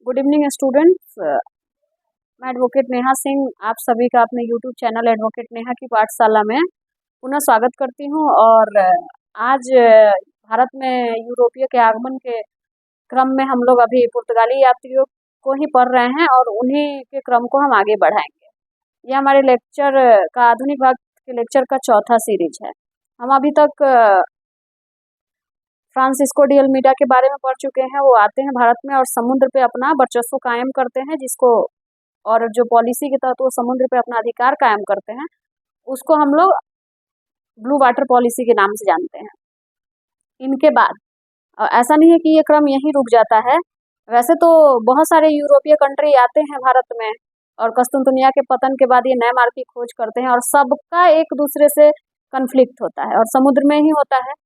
Good evening students. मैं advocate Neha Singh आप सभी का अपने यूट्यूब चैनल एडवोकेट नेहा की पाठशाला में पुनः स्वागत करती हूं। और आज भारत में यूरोपीय के आगमन के क्रम में हम लोग अभी पुर्तगाली यात्रियों को ही पढ़ रहे हैं और उन्हीं के क्रम को हम आगे बढ़ाएंगे। यह हमारे लेक्चर का आधुनिक भाग के लेक्चर का चौथा सीरीज है। हम अभी तक फ्रांसिस्को डी अल्मीडा के बारे में पढ़ चुके हैं। वो आते हैं भारत में और समुद्र पे अपना वर्चस्व कायम करते हैं, जिसको और जो पॉलिसी के तहत वो समुद्र पे अपना अधिकार कायम करते हैं उसको हम लोग ब्लू वाटर पॉलिसी के नाम से जानते हैं। इनके बाद ऐसा नहीं है कि ये क्रम यहीं रुक जाता है। वैसे तो बहुत सारे यूरोपीय कंट्री आते हैं भारत में और कस्तुनतुनिया के पतन के बाद ये नए मार्ग की खोज करते हैं और सबका एक दूसरे से कन्फ्लिक्ट होता है और समुद्र में ही होता है।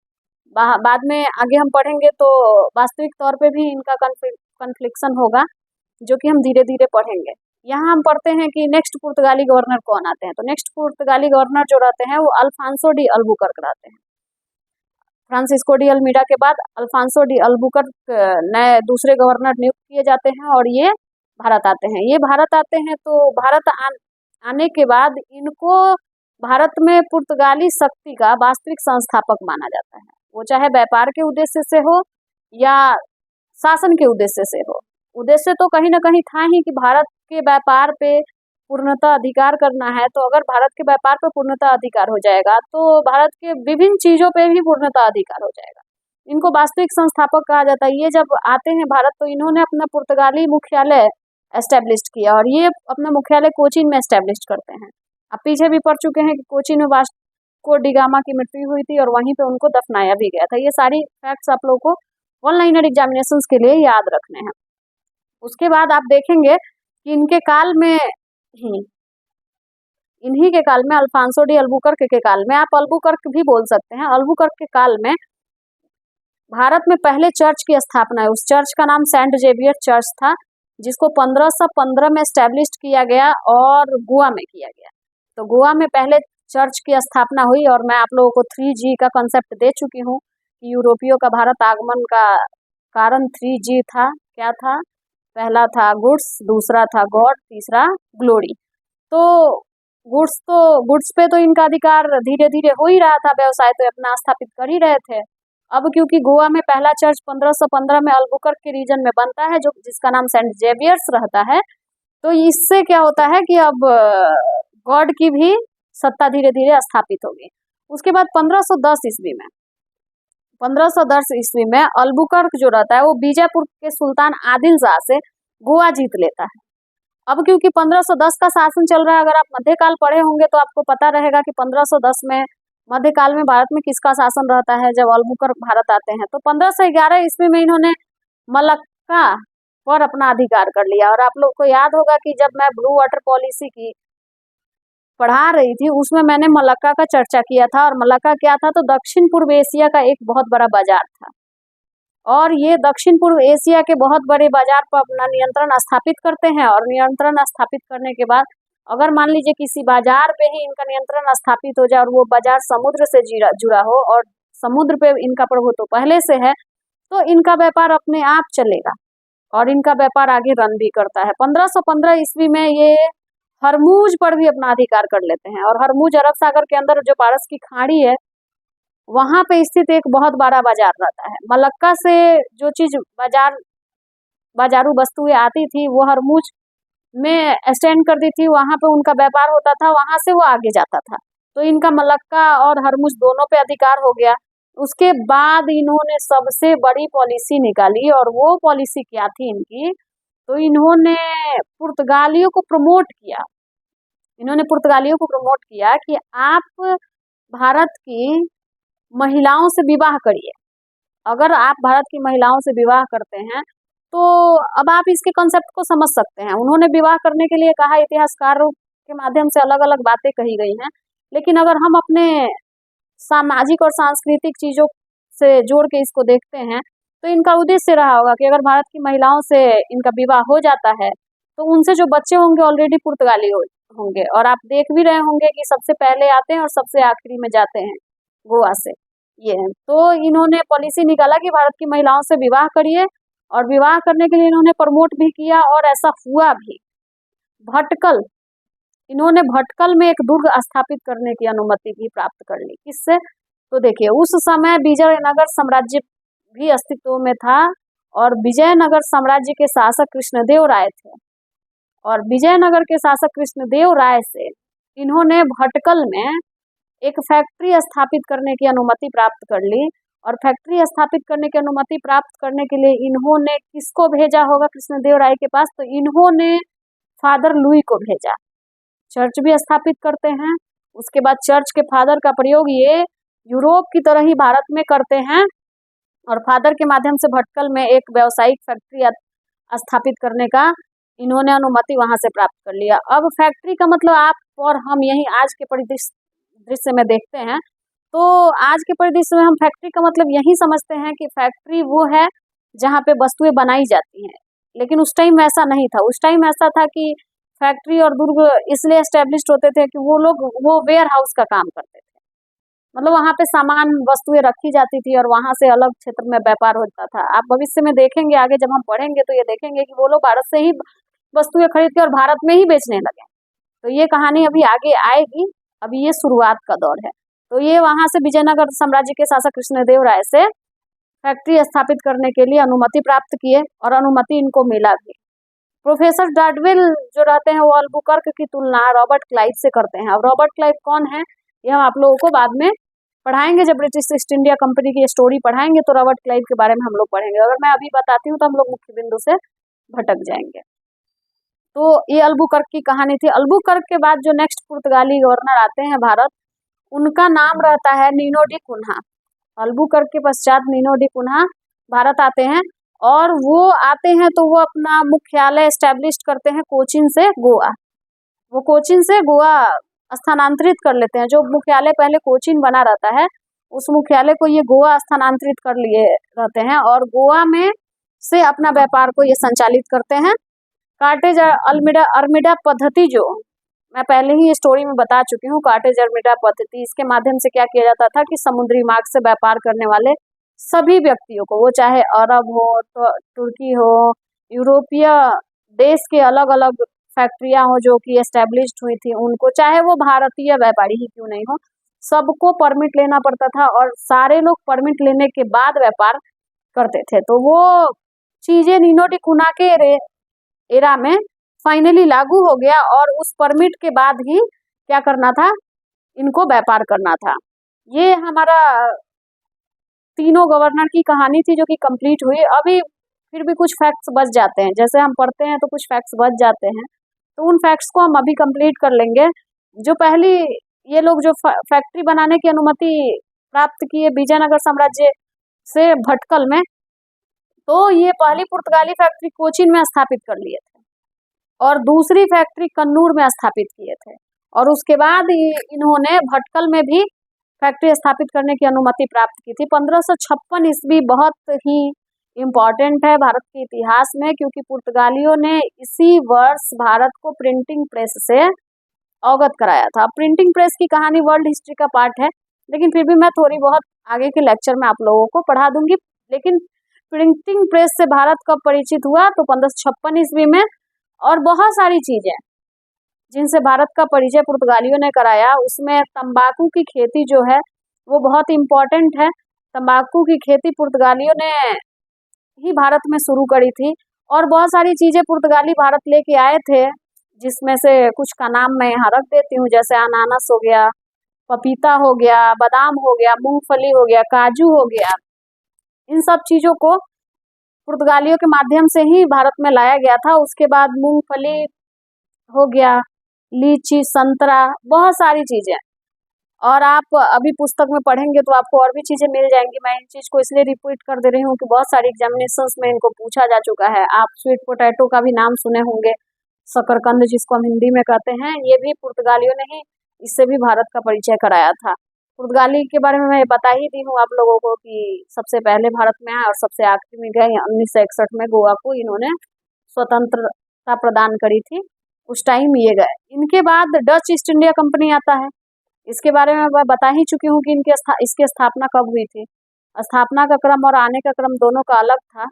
बाद में आगे हम पढ़ेंगे तो वास्तविक तौर पे भी इनका कन्फ्लिक्शन होगा, जो कि हम धीरे धीरे पढ़ेंगे। यहाँ हम पढ़ते हैं कि नेक्स्ट पुर्तगाली गवर्नर कौन आते हैं। तो नेक्स्ट पुर्तगाली गवर्नर जो रहते हैं वो अल्फांसो डी अल्बुकर्क रहते हैं। फ्रांसिस्को डी अल्मीडा के बाद अल्फांसो डी अल्बुकर्क नए दूसरे गवर्नर नियुक्त किए जाते हैं और ये भारत आते हैं। ये भारत आते हैं तो भारत आने के बाद इनको भारत में पुर्तगाली शक्ति का वास्तविक संस्थापक माना जाता है। वो चाहे व्यापार के उद्देश्य से हो या शासन के उद्देश्य से हो। उद्देश्य तो कहीं ना कहीं था ही कि भारत के व्यापार पे पूर्णतः अधिकार करना है। तो अगर भारत के व्यापार पे पूर्णतः अधिकार हो जाएगा तो भारत के विभिन्न चीजों पे भी पूर्णतः अधिकार हो जाएगा। इनको वास्तविक संस्थापक कहा जाता है। ये जब आते हैं भारत तो इन्होंने अपना पुर्तगाली मुख्यालय एस्टेब्लिश किया और ये अपना मुख्यालय कोचीन में एस्टेब्लिश करते हैं। आप पीछे भी पढ़ चुके हैं कि कोचीन में वास्को डी गामा की मृत्यु हुई थी और वहीं पे उनको दफनाया भी गया था। ये सारी फैक्ट्स आप लोगों को ऑनलाइनर एग्जामिनेशंस के लिए याद रखने हैं। उसके बाद आप देखेंगे कि इनके काल में ही इन्हीं के काल में अल्फांसो डी अल्बुकर्क के काल में, आप अल्बुकर्क भी बोल सकते हैं, अल्बुकर्क के काल में भारत में पहले चर्च की स्थापना है। उस चर्च का नाम सेंट जेवियर चर्च था, जिसको 1515 में एस्टेब्लिश किया गया और गोवा में किया गया। तो गोवा में पहले चर्च की स्थापना हुई और मैं आप लोगों को 3G का कंसेप्ट दे चुकी हूँ कि यूरोपियों का भारत आगमन का कारण 3G था। क्या था? पहला था गुड्स, दूसरा था गॉड, तीसरा ग्लोरी। तो गुड्स पे तो इनका अधिकार धीरे धीरे हो ही रहा था, व्यवसाय तो अपना स्थापित कर ही रहे थे। अब क्योंकि गोवा में पहला चर्च 1515 में अल्बुकर्क के रीजन में बनता है, जो जिसका नाम सेंट जेवियर्स रहता है, तो इससे क्या होता है कि अब गॉड की भी सत्ता धीरे धीरे स्थापित होगी। उसके बाद 1510 ईस्वी में अल्बुकर्क जो रहता है वो बीजापुर के सुल्तान आदिल शाह से गोवा जीत लेता है। अब क्योंकि 1510 का शासन चल रहा है, अगर आप मध्यकाल पढ़े होंगे तो आपको पता रहेगा कि 1510 में मध्यकाल में भारत में किसका शासन रहता है जब अल्बुकर्क भारत आते हैं। तो 1511 ईस्वी में इन्होंने मलक्का पर अपना अधिकार कर लिया। और आप लोग को याद होगा कि जब मैं ब्लू वाटर पॉलिसी की पढ़ा रही थी उसमें मैंने मलक्का का चर्चा किया था। और मलक्का क्या था? तो दक्षिण पूर्व एशिया का एक बहुत बड़ा बाजार था और ये दक्षिण पूर्व एशिया के बहुत बड़े बाजार पर अपना नियंत्रण स्थापित करते हैं। और नियंत्रण स्थापित करने के बाद अगर मान लीजिए किसी बाजार पे ही इनका नियंत्रण स्थापित हो जाए और वो बाजार समुद्र से जुड़ा हो और समुद्र पे इनका प्रभुत्व पहले से है, तो इनका व्यापार अपने आप चलेगा और इनका व्यापार आगे रन भी करता है। 1515 ईस्वी में ये हरमुज पर भी अपना अधिकार कर लेते हैं। और हरमुज अरब सागर के अंदर जो पारस की खाड़ी है वहां पे स्थित एक बहुत बड़ा बाजार रहता है। मलक्का से जो चीज बाजारू वस्तुएं आती थी वो हरमुज में स्टैंड कर दी थी, वहां पे उनका व्यापार होता था, वहां से वो आगे जाता था। तो इनका मलक्का और हरमुज दोनों पे अधिकार हो गया। उसके बाद इन्होंने सबसे बड़ी पॉलिसी निकाली और वो पॉलिसी क्या थी इनकी? तो इन्होंने पुर्तगालियों को प्रमोट किया। इन्होंने पुर्तगालियों को प्रमोट किया कि आप भारत की महिलाओं से विवाह करिए। अगर आप भारत की महिलाओं से विवाह करते हैं तो अब आप इसके कंसेप्ट को समझ सकते हैं। उन्होंने विवाह करने के लिए कहा, इतिहासकारों के माध्यम से अलग अलग बातें कही गई हैं, लेकिन अगर हम अपने सामाजिक और सांस्कृतिक चीजों से जोड़ के इसको देखते हैं तो इनका उद्देश्य रहा होगा कि अगर भारत की महिलाओं से इनका विवाह हो जाता है तो उनसे जो बच्चे होंगे ऑलरेडी पुर्तगाली होंगे। और आप देख भी रहे होंगे कि सबसे पहले आते हैं और सबसे आखिरी में जाते हैं गोवा से। ये तो इन्होंने पॉलिसी निकाला कि भारत की महिलाओं से विवाह करिए और विवाह करने के लिए इन्होंने प्रमोट भी किया और ऐसा हुआ भी। भटकल, इन्होंने भटकल में एक दुर्ग स्थापित करने की अनुमति भी प्राप्त कर ली। किससे? तो देखिए, उस समय विजयनगर साम्राज्य भी अस्तित्व में था और विजयनगर साम्राज्य के शासक कृष्णदेव राय थे। और विजयनगर के शासक कृष्णदेव राय से इन्होंने भटकल में एक फैक्ट्री स्थापित करने की अनुमति प्राप्त कर ली। और फैक्ट्री स्थापित करने की अनुमति प्राप्त करने के लिए इन्होंने किसको भेजा होगा कृष्णदेव राय के पास? तो इन्होंने फादर लुई को भेजा। चर्च भी स्थापित करते हैं। उसके बाद चर्च के फादर का प्रयोग ये यूरोप की तरह ही भारत में करते हैं और फादर के माध्यम से भटकल में एक व्यावसायिक फैक्ट्री स्थापित करने का इन्होंने अनुमति वहां से प्राप्त कर लिया। अब फैक्ट्री का मतलब आप और हम यही आज के परिदृश्य में देखते हैं, तो आज के परिदृश्य में हम फैक्ट्री का मतलब यही समझते हैं कि फैक्ट्री वो है जहाँ पे वस्तुएं बनाई जाती हैं। लेकिन उस टाइम ऐसा नहीं था। उस टाइम ऐसा था कि फैक्ट्री और दुर्ग इसलिए एस्टेब्लिश होते थे कि वो लोग वो वेयर हाउस का काम करते थे। मतलब वहाँ पे सामान वस्तुएं रखी जाती थी और वहाँ से अलग क्षेत्र में व्यापार होता था। आप भविष्य में देखेंगे, आगे जब हम पढ़ेंगे तो ये देखेंगे कि वो लोग भारत से ही वस्तुएं खरीद के और भारत में ही बेचने लगे। तो ये कहानी अभी आगे आएगी, अभी ये शुरुआत का दौर है। तो ये वहां से विजयनगर साम्राज्य के शासक कृष्णदेव राय से फैक्ट्री स्थापित करने के लिए अनुमति प्राप्त किए और अनुमति इनको मिला भी। प्रोफेसर डार्डविल जो रहते हैं वो अल्बुकर्क की तुलना रॉबर्ट क्लाइव से करते हैं। अब रॉबर्ट क्लाइव कौन है ये हम आप लोगों को बाद में पढ़ाएंगे। जब ब्रिटिश ईस्ट इंडिया कंपनी की स्टोरी पढ़ाएंगे तो रॉबर्ट क्लाइव के बारे में हम लोग पढ़ेंगे। अगर मैं अभी बताती हूँ तो हम लोग मुख्य बिंदु से भटक जाएंगे। तो ये अल्बुकर्क की कहानी थी। अल्बुकर्क के बाद जो नेक्स्ट पुर्तगाली गवर्नर आते हैं भारत, उनका नाम रहता है नीनो डी कुन्हा। अल्बुकर्क के पश्चात नीनो डी कुन्हा भारत आते हैं और वो आते हैं तो वो अपना मुख्यालय एस्टेब्लिश करते हैं कोचीन से गोवा। वो कोचीन से गोवा स्थानांतरित कर लेते हैं। जो मुख्यालय पहले कोचीन बना रहता है उस मुख्यालय को ये गोवा स्थानांतरित कर लिए रहते हैं और गोवा में से अपना व्यापार को ये संचालित करते हैं। कार्टेज अर्मिडा पद्धति जो मैं पहले ही स्टोरी में बता चुकी हूँ, कार्टेज अर्मिडा पद्धति, इसके माध्यम से क्या किया जाता था कि समुद्री मार्ग से व्यापार करने वाले सभी व्यक्तियों को, वो चाहे अरब हो, तो तुर्की हो, यूरोपीय देश के अलग अलग फैक्ट्रियां हो जो कि एस्टेब्लिश्ड हुई थी उनको, चाहे वो भारतीय व्यापारी ही क्यों नहीं हो, सबको परमिट लेना पड़ता था और सारे लोग परमिट लेने के बाद व्यापार करते थे। तो वो चीजें नीनो डी कुन्हा के एरा में फाइनली लागू हो गया और उस परमिट के बाद ही क्या करना था, इनको व्यापार करना था। ये हमारा तीनों गवर्नर की कहानी थी जो कि कंप्लीट हुई। अभी फिर भी कुछ फैक्ट्स बच जाते हैं, जैसे हम पढ़ते हैं तो कुछ फैक्ट्स बच जाते हैं, तो उन फैक्ट्स को हम अभी कंप्लीट कर लेंगे। जो पहली ये लोग जो फैक्ट्री बनाने की अनुमति प्राप्त किए विजयनगर साम्राज्य से भटकल में, तो ये पहली पुर्तगाली फैक्ट्री कोचीन में स्थापित कर लिए थे और दूसरी फैक्ट्री कन्नूर में स्थापित किए थे और उसके बाद इन्होंने भटकल में भी फैक्ट्री स्थापित करने की अनुमति प्राप्त की थी। 1556 ईस्वी बहुत ही इम्पॉर्टेंट है भारत के इतिहास में, क्योंकि पुर्तगालियों ने इसी वर्ष भारत को प्रिंटिंग प्रेस से अवगत कराया था। प्रिंटिंग प्रेस की कहानी वर्ल्ड हिस्ट्री का पार्ट है, लेकिन फिर भी मैं थोड़ी बहुत आगे के लेक्चर में आप लोगों को पढ़ा दूंगी। लेकिन प्रिंटिंग प्रेस से भारत कब परिचित हुआ, तो 1556 ईस्वी में। और बहुत सारी चीजें जिनसे भारत का परिचय पुर्तगालियों ने कराया, उसमें तंबाकू की खेती जो है वो बहुत इम्पोर्टेंट है। तंबाकू की खेती पुर्तगालियों ने ही भारत में शुरू करी थी और बहुत सारी चीजें पुर्तगाली भारत लेके आए थे, जिसमें से कुछ का नाम मैं यहाँ रख देती हूँ, जैसे अनानास हो गया, पपीता हो गया, बादाम हो गया, मूंगफली हो गया, काजू हो गया। इन सब चीजों को पुर्तगालियों के माध्यम से ही भारत में लाया गया था। उसके बाद मूंगफली हो गया, लीची, संतरा, बहुत सारी चीजें। और आप अभी पुस्तक में पढ़ेंगे तो आपको और भी चीजें मिल जाएंगी। मैं इन चीज को इसलिए रिपीट कर दे रही हूँ कि बहुत सारी एग्जामिनेशंस में इनको पूछा जा चुका है। आप स्वीट पोटैटो का भी नाम सुने होंगे, शकरकंद जिसको हम हिंदी में कहते हैं, ये भी पुर्तगालियों ने ही इससे भी भारत का परिचय कराया था। पुर्तगाली के बारे में मैं बता ही दी हूँ आप लोगों को कि सबसे पहले भारत में आए और सबसे आखिरी में गए। 1961 में गोवा को इन्होंने स्वतंत्रता प्रदान करी थी, उस टाइम ये गए। इनके बाद डच ईस्ट इंडिया कंपनी आता है। इसके बारे में मैं बता ही चुकी हूँ कि इसकी स्थापना कब हुई थी। स्थापना का क्रम और आने का क्रम दोनों का अलग था।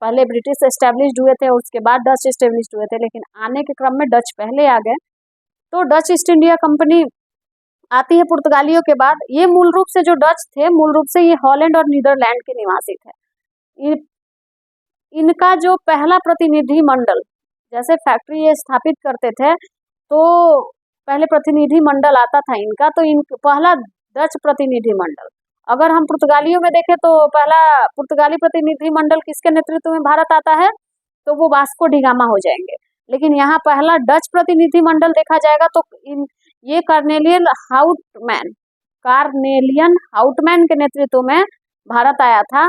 पहले ब्रिटिश एस्टेब्लिश्ड हुए थे, उसके बाद डच एस्टेब्लिश्ड हुए थे, लेकिन आने के क्रम में डच पहले आ गए। तो डच ईस्ट इंडिया कंपनी आती है पुर्तगालियों के बाद। ये मूल रूप से जो डच थे, मूल रूप से ये हॉलैंड और नीदरलैंड के निवासी थे। इनका जो पहला प्रतिनिधि मंडल, जैसे फैक्ट्री ये स्थापित करते थे तो पहले प्रतिनिधि मंडल आता था इनका, तो पहला डच प्रतिनिधि मंडल, अगर हम पुर्तगालियों में देखें तो पहला पुर्तगाली प्रतिनिधि मंडल किसके नेतृत्व में भारत आता है, तो वो वास्को डिगामा हो जाएंगे। लेकिन यहाँ पहला डच प्रतिनिधि मंडल देखा जाएगा तो ये कार्नेलियन हाउटमैन के नेतृत्व में भारत आया था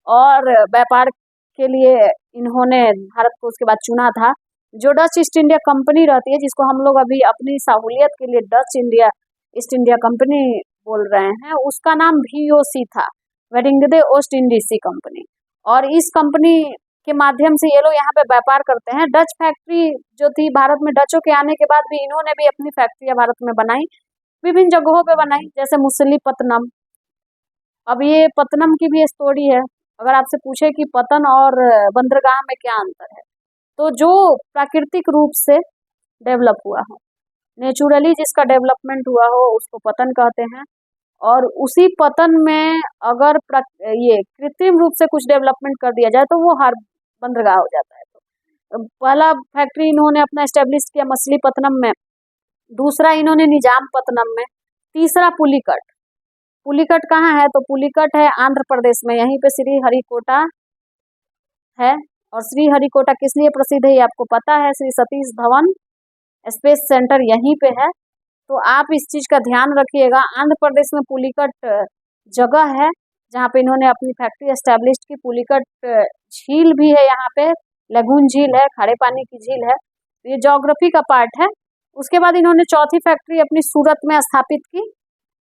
और व्यापार के लिए इन्होंने भारत को उसके बाद चुना था। जो डच ईस्ट इंडिया कंपनी रहती है, जिसको हम लोग अभी अपनी सहूलियत के लिए डच ईस्ट इंडिया कंपनी बोल रहे हैं, उसका नाम VOC था, वेरिंगदे ओस्ट इंडीसी कंपनी। और इस कंपनी के माध्यम से ये लोग यहाँ पे व्यापार करते हैं। डच फैक्ट्री जो थी भारत में, डचों के आने के बाद भी इन्होंने भी अपनी फैक्ट्रियां भारत में बनाई, विभिन्न जगहों पे बनाई, जैसे मुसलीपत्तनम। अब ये पत्तनम की भी स्टोरी है। अगर आपसे पूछे कि पतन और बंदरगाह में क्या अंतर है, तो जो प्राकृतिक रूप से डेवलप हुआ हो, नेचुरली जिसका डेवलपमेंट हुआ हो, उसको पतन कहते हैं। और उसी पतन में अगर ये कृत्रिम रूप से कुछ डेवलपमेंट कर दिया जाए तो वो हर बंदरगाह हो जाता है। तो पहला फैक्ट्री इन्होंने अपना एस्टेब्लिश किया मछलीपत्तनम में, दूसरा इन्होंने निजामपत्तनम में, तीसरा पुलिकट। पुलिकट कहाँ है, तो पुलिकट है आंध्र प्रदेश में, यहीं पे श्रीहरिकोटा है। और श्रीहरिकोटा किस लिए प्रसिद्ध है ये आपको पता है, श्री सतीश धवन स्पेस सेंटर यहीं पे है। तो आप इस चीज का ध्यान रखिएगा। आंध्र प्रदेश में पुलिकट जगह है जहाँ पे इन्होंने अपनी फैक्ट्री एस्टेब्लिश की। पुलिकट झील भी है यहाँ पे, लगून झील है, खारे पानी की झील है। ये ज्योग्राफी का पार्ट है। उसके बाद इन्होंने चौथी फैक्ट्री अपनी सूरत में स्थापित की।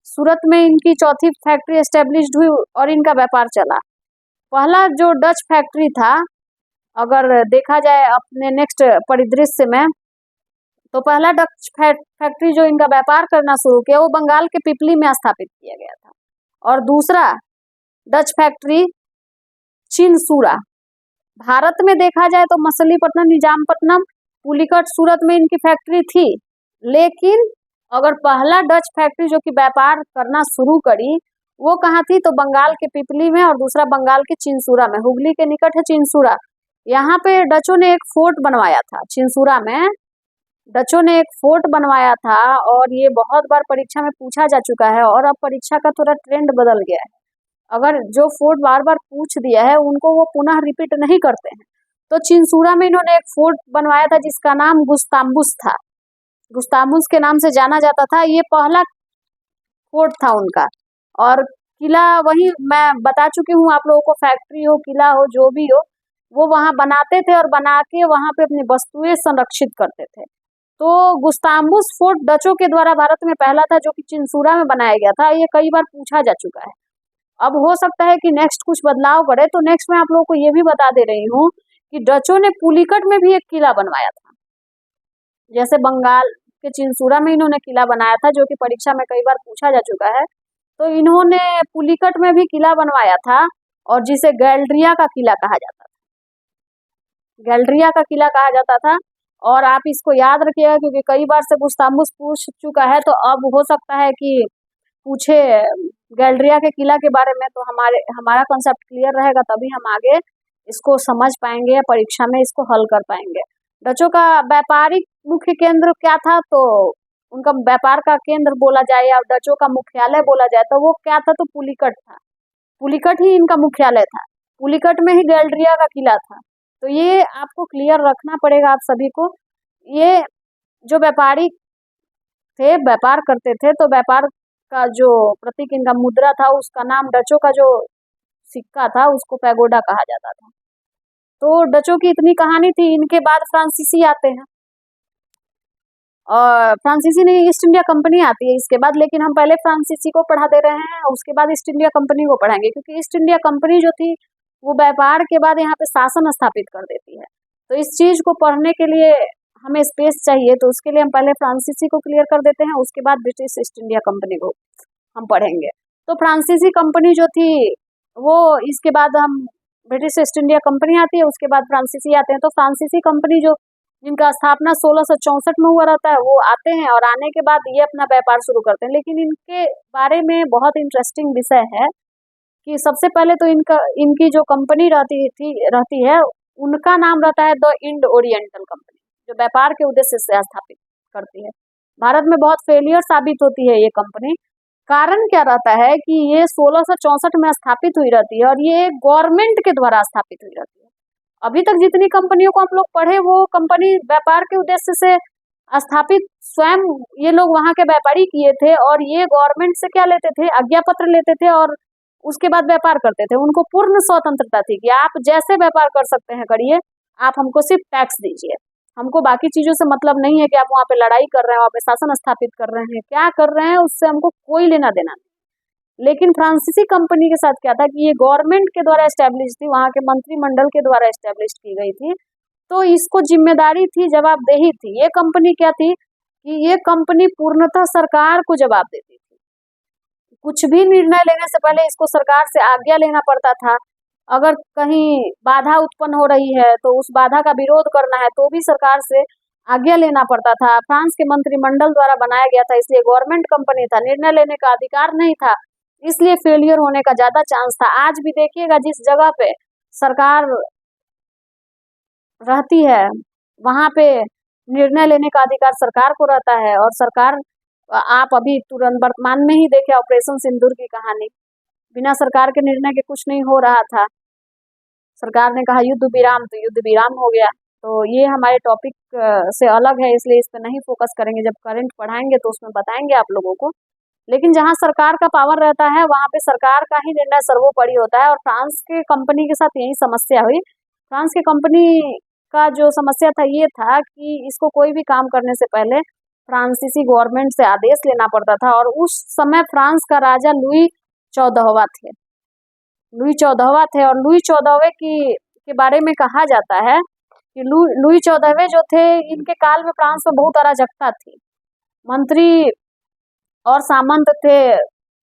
सूरत में इनकी चौथी फैक्ट्री एस्टेब्लिश्ड हुई और इनका व्यापार चला। पहला जो डच फैक्ट्री था, अगर देखा जाए अपने नेक्स्ट परिदृश्य में, तो पहला डच फैक्ट्री जो इनका व्यापार करना शुरू किया वो बंगाल के पिपली में स्थापित किया गया था। और दूसरा डच फैक्ट्री चिनसूरा। भारत में देखा जाए तो मछलीपट्टनम, निजामपट्टनम, पुलिकट, सूरत में इनकी फैक्ट्री थी। लेकिन अगर पहला डच फैक्ट्री जो कि व्यापार करना शुरू करी वो कहाँ थी, तो बंगाल के पिपली में, और दूसरा बंगाल के चिनसूरा में। हुगली के निकट है चिनसूरा। यहाँ पे डचों ने एक फोर्ट बनवाया था। चिनसूरा में डचों ने एक फोर्ट बनवाया था और ये बहुत बार परीक्षा में पूछा जा चुका है। और अब परीक्षा का थोड़ा ट्रेंड बदल गया है, अगर जो फोर्ट बार बार पूछ दिया है उनको वो पुनः रिपीट नहीं करते हैं। तो चिनसूरा में इन्होंने एक फोर्ट बनवाया था जिसका नाम गुस्ताम्बुस था। गुस्ताम्बुस के नाम से जाना जाता था। ये पहला फोर्ट था उनका। और किला वही मैं बता चुकी हूँ आप लोगों को, फैक्ट्री हो, किला हो, जो भी हो, वो वहां बनाते थे और बना के वहां पे अपनी वस्तुएं संरक्षित करते थे। तो गुस्ताम्बुस फोर्ट डचों के द्वारा भारत में पहला था जो कि चिनसूरा में बनाया गया था। ये कई बार पूछा जा चुका है। अब हो सकता है कि नेक्स्ट कुछ बदलाव करे, तो नेक्स्ट मैं आप लोगों को ये भी बता दे रही हूँ कि डचों ने पुलिकट में भी एक किला बनवाया था। जैसे बंगाल के चिनसूरा में इन्होंने किला बनाया था जो कि परीक्षा में कई बार पूछा जा चुका है, तो इन्होंने पुलिकट में भी किला बनवाया था और जिसे गैलरिया का किला कहा जाता था। गैलरिया का किला कहा जाता था। और आप इसको याद रखिएगा क्योंकि कई बार से गुस्ताम्बुस पूछ चुका है, तो अब हो सकता है कि पूछे गैलरिया के किला के बारे में, तो हमारा कंसेप्ट क्लियर रहेगा, तभी हम आगे इसको समझ पाएंगे या परीक्षा में इसको हल कर पाएंगे। डचों का व्यापारिक मुख्य केंद्र क्या था, तो उनका व्यापार का केंद्र बोला जाए या डचों का मुख्यालय बोला जाए तो वो क्या था, तो पुलिकट था। पुलिकट ही इनका मुख्यालय था। पुलिकट में ही गैलरिया का किला था। तो ये आपको क्लियर रखना पड़ेगा आप सभी को। ये जो व्यापारी थे, व्यापार करते थे, तो व्यापार का जो प्रतीक इनका मुद्रा था उसका नाम, डचों का जो सिक्का था उसको पैगोडा कहा जाता था। तो डचों की इतनी कहानी थी। इनके बाद फ्रांसीसी आते हैं और फ्रांसीसी नहीं, ईस्ट इंडिया कंपनी आती है इसके बाद। लेकिन हम पहले फ्रांसीसी को पढ़ा दे रहे हैं, उसके बाद ईस्ट इंडिया कंपनी को पढ़ाएंगे, क्योंकि ईस्ट इंडिया कंपनी जो थी वो व्यापार के बाद यहाँ पे शासन स्थापित कर देती है। तो इस चीज को पढ़ने के लिए हमें स्पेस चाहिए, तो उसके लिए हम पहले फ्रांसीसी को क्लियर कर देते हैं, उसके बाद ब्रिटिश ईस्ट इंडिया कंपनी को हम पढ़ेंगे। तो फ्रांसीसी कंपनी जो थी वो, इसके बाद हम ब्रिटिश ईस्ट इंडिया कंपनी आती है, उसके बाद फ्रांसीसी आते हैं। तो फ्रांसीसी कंपनी जो जिनका स्थापना 1664 में हुआ रहता है, वो आते हैं और आने के बाद ये अपना व्यापार शुरू करते हैं। लेकिन इनके बारे में बहुत इंटरेस्टिंग विषय है कि सबसे पहले तो इनकी जो कंपनी रहती है, उनका नाम रहता है द इंड ओरिएंटल कंपनी, जो व्यापार के उद्देश्य से स्थापित करती है। भारत में बहुत फेलियर साबित होती है ये कंपनी। कारण क्या रहता है कि ये 1664 में स्थापित हुई रहती है और ये गवर्नमेंट के द्वारा स्थापित हुई रहती है। अभी तक जितनी कंपनियों को हम लोग पढ़े, वो कंपनी व्यापार के उद्देश्य से स्थापित स्वयं ये लोग वहां के व्यापारी किए थे और ये गवर्नमेंट से क्या लेते थे, आज्ञा पत्र लेते थे और उसके बाद व्यापार करते थे। उनको पूर्ण स्वतंत्रता थी कि आप जैसे व्यापार कर सकते हैं करिए, आप हमको सिर्फ टैक्स दीजिए, हमको बाकी चीजों से मतलब नहीं है कि आप वहाँ पे लड़ाई कर रहे हैं, वहाँ पे शासन स्थापित कर रहे हैं, क्या कर रहे हैं उससे हमको कोई लेना देना नहीं। लेकिन फ्रांसीसी कंपनी के साथ क्या था कि ये गवर्नमेंट के द्वारा एस्टेब्लिश थी, वहाँ के मंत्रिमंडल के द्वारा एस्टेब्लिश की गई थी, तो इसको जिम्मेदारी थी, जवाबदेही थी। ये कंपनी क्या थी कि ये कंपनी पूर्णतः सरकार को जवाब देती थी। कुछ भी निर्णय लेने से पहले इसको सरकार से आज्ञा लेना पड़ता था। अगर कहीं बाधा उत्पन्न हो रही है तो उस बाधा का विरोध करना है तो भी सरकार से आज्ञा लेना पड़ता था। फ्रांस के मंत्रिमंडल द्वारा बनाया गया था, इसलिए गवर्नमेंट कंपनी था, निर्णय लेने का अधिकार नहीं था, इसलिए फेलियर होने का ज्यादा चांस था। आज भी देखिएगा जिस जगह पे सरकार रहती है वहां पे निर्णय लेने का अधिकार सरकार को रहता है। और सरकार, आप अभी तुरंत वर्तमान में ही देखे ऑपरेशन सिंदूर की कहानी, बिना सरकार के निर्णय के कुछ नहीं हो रहा था। सरकार ने कहा युद्ध विराम, तो युद्ध विराम हो गया। तो ये हमारे टॉपिक से अलग है, इसलिए इस पर नहीं फोकस करेंगे। जब करंट पढ़ाएंगे तो उसमें बताएंगे आप लोगों को। लेकिन जहाँ सरकार का पावर रहता है वहाँ पे सरकार का ही निर्णय सर्वोपरि होता है। और फ्रांस के कंपनी के साथ यही समस्या हुई। फ्रांस के कंपनी का जो समस्या था ये था कि इसको कोई भी काम करने से पहले फ्रांसीसी गवर्नमेंट से आदेश लेना पड़ता था। और उस समय फ्रांस का राजा लुई 14वां थे। लुई 14वां थे और लुई 14वें के बारे में कहा जाता है कि लुई 14वें जो थे, इनके काल में फ्रांस में बहुत अराजकता थी। मंत्री और सामंत थे,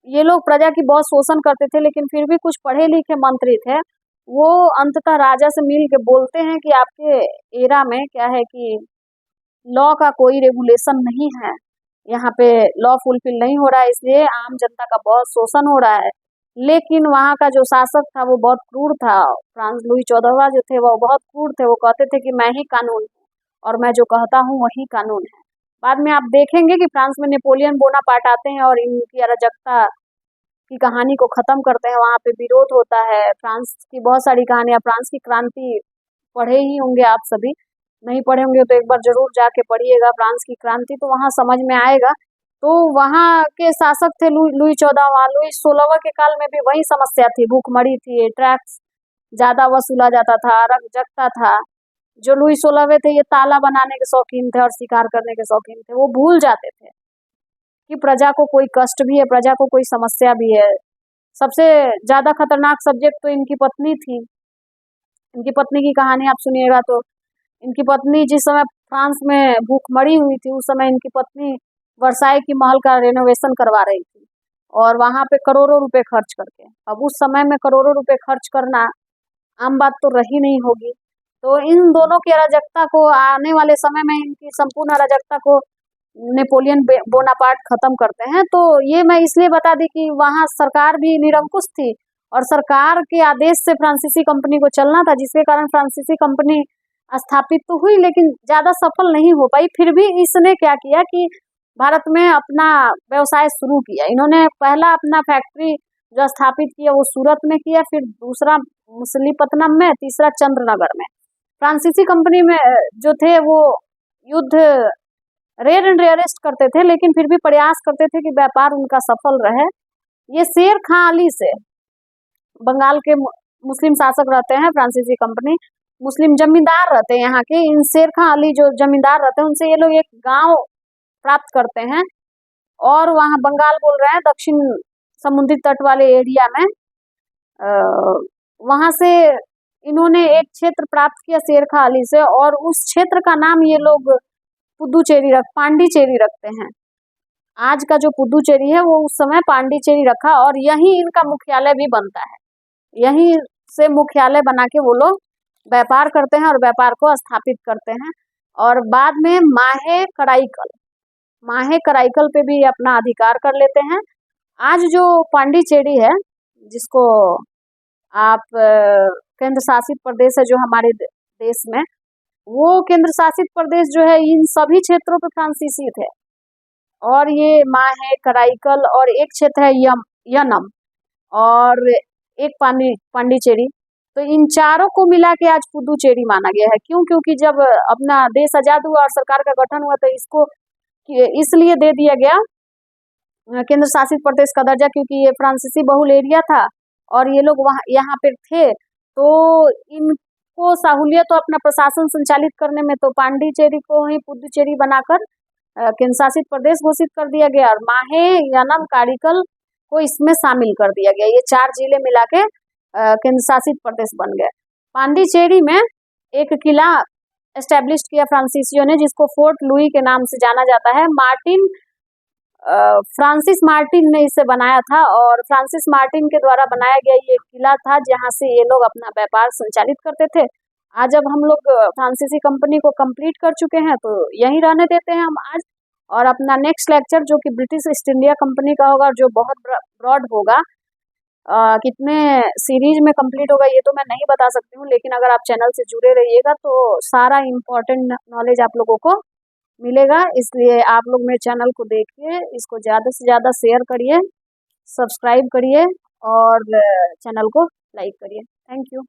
ये लोग प्रजा की बहुत शोषण करते थे, लेकिन फिर भी कुछ पढ़े लिखे मंत्री थे, वो अंततः राजा से मिल के बोलते हैं कि आपके एरा में क्या है कि लॉ का कोई रेगुलेशन नहीं है, यहाँ पे लॉ फुलफिल नहीं हो रहा है, इसलिए आम जनता का बहुत शोषण हो रहा है। लेकिन वहाँ का जो शासक था वो बहुत क्रूर था। फ्रांस लुई 14वां जो थे वो बहुत क्रूर थे। वो कहते थे कि मैं ही कानून हूँ और मैं जो कहता हूँ वही कानून है। बाद में आप देखेंगे कि फ्रांस में नेपोलियन बोनापार्ट आते हैं और इनकी अराजकता की कहानी को खत्म करते हैं। वहाँ पे विरोध होता है। फ्रांस की बहुत सारी कहानियां, फ्रांस की क्रांति पढ़े ही होंगे आप सभी, नहीं पढ़े होंगे तो एक बार जरूर जाके पढ़िएगा फ्रांस की क्रांति, तो वहाँ समझ में आएगा। तो वहाँ के शासक थे लुई 14वां। लुई 16वां के काल में भी वही समस्या थी, भूखमरी थी, टैक्स ज्यादा वसूला जाता था, अराजकता था। जो लुई 16वें थे ये ताला बनाने के शौकीन थे और शिकार करने के शौकीन थे। वो भूल जाते थे कि प्रजा को कोई कष्ट भी है, प्रजा को कोई समस्या भी है। सबसे ज्यादा खतरनाक सब्जेक्ट तो इनकी पत्नी थी। इनकी पत्नी की कहानी आप सुनिएगा तो इनकी पत्नी जिस समय फ्रांस में भूखमरी हुई थी, उस समय इनकी पत्नी वर्साई की महल का रेनोवेशन करवा रही थी और वहां पे करोड़ों रुपए खर्च करके। अब उस समय में करोड़ों रुपए खर्च करना आम बात तो रही नहीं होगी। तो इन दोनों की अराजकता को, आने वाले समय में इनकी संपूर्ण अराजकता को नेपोलियन बोनापार्ट खत्म करते हैं। तो ये मैं इसलिए बता दी कि वहाँ सरकार भी निरंकुश थी और सरकार के आदेश से फ्रांसीसी कंपनी को चलना था, जिसके कारण फ्रांसीसी कंपनी स्थापित तो हुई लेकिन ज्यादा सफल नहीं हो पाई। फिर भी इसने क्या किया कि भारत में अपना व्यवसाय शुरू किया। इन्होंने पहला अपना फैक्ट्री जो स्थापित किया वो सूरत में किया, फिर दूसरा मछलीपट्टनम में, तीसरा चंद्रनगर में। फ्रांसीसी कंपनी में जो थे वो युद्ध रेयर एंड रेयरेस्ट करते थे, लेकिन फिर भी प्रयास करते थे कि व्यापार उनका सफल रहे। ये शेर खां अली से, बंगाल के मुस्लिम शासक रहते हैं फ्रांसीसी कंपनी, मुस्लिम जमींदार रहते हैं यहाँ के। इन शेर खां अली जो जमींदार रहते हैं उनसे ये लोग एक गांव प्राप्त करते हैं और वहाँ बंगाल बोल रहे हैं, दक्षिण समुद्री तट वाले एरिया में। वहां से इन्होंने एक क्षेत्र प्राप्त किया शेर खां अली से और उस क्षेत्र का नाम ये लोग पांडिचेरी रखते हैं। आज का जो पुदुचेरी है वो उस समय पांडिचेरी रखा और यही इनका मुख्यालय भी बनता है। यही से मुख्यालय बना के वो लोग व्यापार करते हैं और व्यापार को स्थापित करते हैं। और बाद में माहे कराईकल पे भी अपना अधिकार कर लेते हैं। आज जो पांडिचेरी है, जिसको आप केंद्र शासित प्रदेश है जो हमारे देश में, वो केंद्र शासित प्रदेश जो है इन सभी क्षेत्रों पे फ्रांसीसी थे। और ये माहे कराईकल और एक क्षेत्र है यनम और एक पांडिचेरी, तो इन चारों को मिला के आज पुदुचेरी माना गया है। क्यों? क्योंकि जब अपना देश आजाद हुआ और सरकार का गठन हुआ तो इसको इसलिए दे दिया गया केंद्र शासित प्रदेश का दर्जा, क्योंकि ये फ्रांसीसी बहुल एरिया था और ये लोग वहाँ यहाँ पे थे, तो इनको सहूलियत तो अपना प्रशासन संचालित करने में तो पांडिचेरी को ही पुदुचेरी बनाकर केंद्र शासित प्रदेश घोषित कर दिया गया और माहे यनम कारिकल को इसमें शामिल कर दिया गया। ये 4 जिले मिला के केंद्र शासित प्रदेश बन गए। पांडिचेरी में एक किला एस्टेब्लिश किया फ्रांसीसियों ने, जिसको फोर्ट लुई के नाम से जाना जाता है। फ्रांसिस मार्टिन ने इसे बनाया था और फ्रांसिस मार्टिन के द्वारा बनाया गया ये किला था, जहां से ये लोग अपना व्यापार संचालित करते थे। आज जब हम लोग फ्रांसीसी कंपनी को कंप्लीट कर चुके हैं तो यहीं रहने देते हैं हम आज। और अपना नेक्स्ट लेक्चर जो कि ब्रिटिश ईस्ट इंडिया कंपनी का होगा, जो बहुत ब्रॉड होगा, कितने सीरीज में कंप्लीट होगा ये तो मैं नहीं बता सकती हूँ, लेकिन अगर आप चैनल से जुड़े रहिएगा तो सारा इम्पोर्टेंट नॉलेज आप लोगों को मिलेगा। इसलिए आप लोग मेरे चैनल को देखिए, इसको ज़्यादा से ज़्यादा शेयर करिए, सब्सक्राइब करिए और चैनल को लाइक करिए। Thank you.